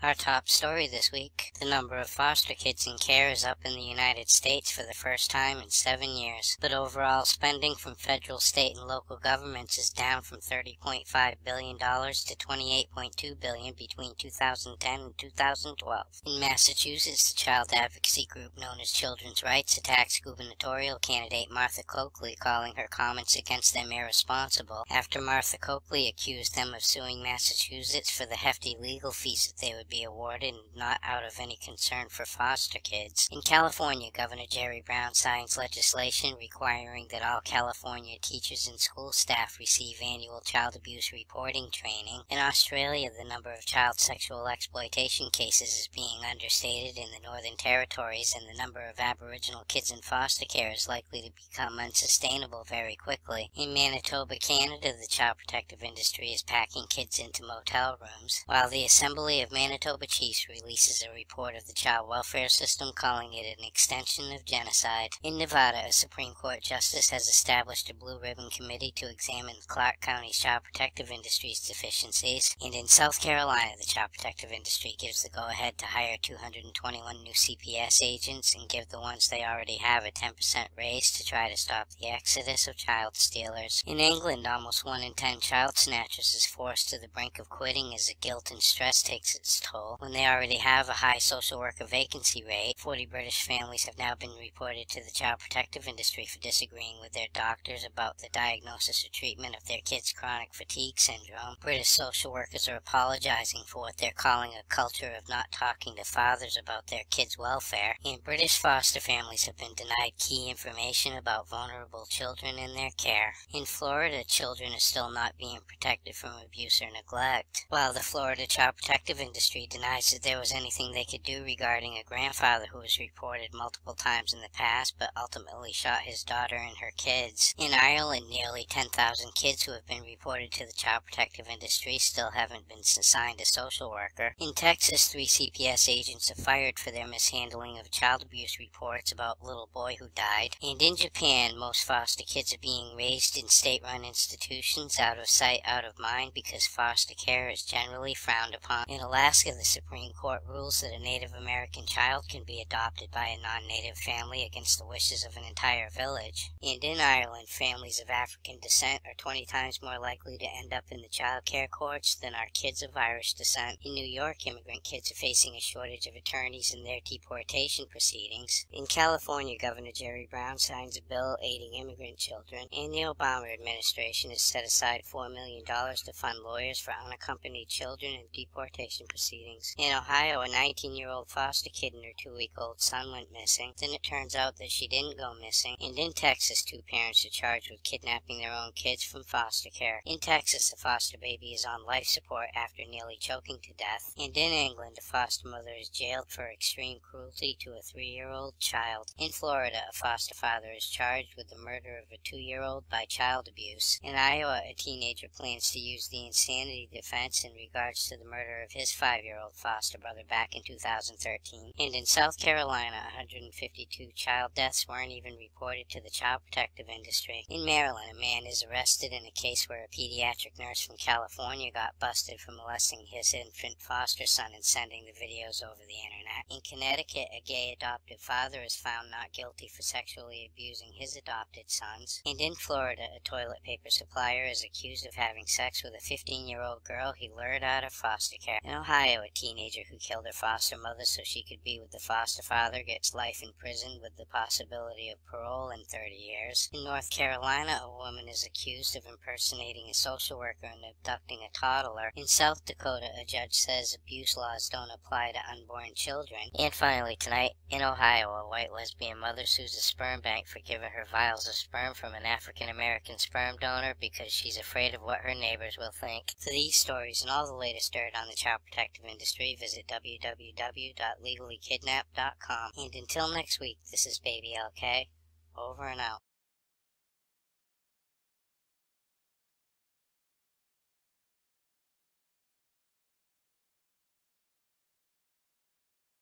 Our top story this week: the number of foster kids in care is up in the United States for the first time in 7 years, but overall spending from federal, state, and local governments is down from $30.5 billion to $28.2 billion between 2010 and 2012. In Massachusetts, the child advocacy group known as Children's Rights attacks gubernatorial candidate Martha Coakley, calling her comments against them irresponsible after Martha Coakley accused them of suing Massachusetts for the hefty legal fees that they would be awarded, and not out of any concern for foster kids. In California, Governor Jerry Brown signs legislation requiring that all California teachers and school staff receive annual child abuse reporting training. In Australia, the number of child sexual exploitation cases is being understated in the Northern Territories, and the number of Aboriginal kids in foster care is likely to become unsustainable very quickly. In Manitoba, Canada, the child protective industry is packing kids into motel rooms, while the Assembly of Manitoba Chiefs releases a report of the child welfare system, calling it an extension of genocide. In Nevada, a Supreme Court justice has established a blue ribbon committee to examine Clark County's child protective industry's deficiencies, and in South Carolina, the child protective industry gives the go-ahead to hire 221 new CPS agents and give the ones they already have a 10% raise to try to stop the exodus of child stealers. In England, almost 1 in 10 child snatchers is forced to the brink of quitting as the guilt and stress takes its toll. When they already have a high social worker vacancy rate, 40 British families have now been reported to the child protective industry for disagreeing with their doctors about the diagnosis or treatment of their kids' chronic fatigue syndrome. British social workers are apologizing for what they're calling a culture of not talking to fathers about their kids' welfare, and British foster families have been denied key information about vulnerable children in their care. In Florida, children are still not being protected from abuse or neglect, while the Florida child protective industry denies that there was anything they could do regarding a grandfather who was reported multiple times in the past but ultimately shot his daughter and her kids. In Ireland, nearly 10,000 kids who have been reported to the child protective industry still haven't been assigned a social worker. In Texas, 3 CPS agents are fired for their mishandling of child abuse reports about a little boy who died. And in Japan, most foster kids are being raised in state-run institutions, out of sight, out of mind, because foster care is generally frowned upon. In Alaska, the Supreme Court rules that a Native American child can be adopted by a non-Native family against the wishes of an entire village. And in Ireland, families of African descent are 20 times more likely to end up in the child care courts than are kids of Irish descent. In New York, immigrant kids are facing a shortage of attorneys in their deportation proceedings. In California, Governor Jerry Brown signs a bill aiding immigrant children, and the Obama administration has set aside $4 million to fund lawyers for unaccompanied children in deportation proceedings. In Ohio, a 19-year-old foster kid and her 2-week-old son went missing. Then it turns out that she didn't go missing. And in Texas, 2 parents are charged with kidnapping their own kids from foster care. In Texas, a foster baby is on life support after nearly choking to death. And in England, a foster mother is jailed for extreme cruelty to a 3-year-old child. In Florida, a foster father is charged with the murder of a 2-year-old by child abuse. In Iowa, a teenager plans to use the insanity defense in regards to the murder of his 5-year-old foster brother back in 2013. And in South Carolina, 152 child deaths weren't even reported to the child protective industry. In Maryland, a man is arrested in a case where a pediatric nurse from California got busted for molesting his infant foster son and sending the videos over the internet. In Connecticut, a gay adoptive father is found not guilty for sexually abusing his adopted sons. And in Florida, a toilet paper supplier is accused of having sex with a 15-year-old girl he lured out of foster care. In Ohio, a teenager who killed her foster mother so she could be with the foster father gets life in prison with the possibility of parole in 30 years. In North Carolina, a woman is accused of impersonating a social worker and abducting a toddler. In South Dakota, a judge says abuse laws don't apply to unborn children. And finally tonight, in Ohio, a white lesbian mother sues a sperm bank for giving her vials of sperm from an African-American sperm donor because she's afraid of what her neighbors will think. For these stories and all the latest dirt on the child protective industry, visit www.legallykidnapped.com. And until next week, this is Baby LK. Over and out.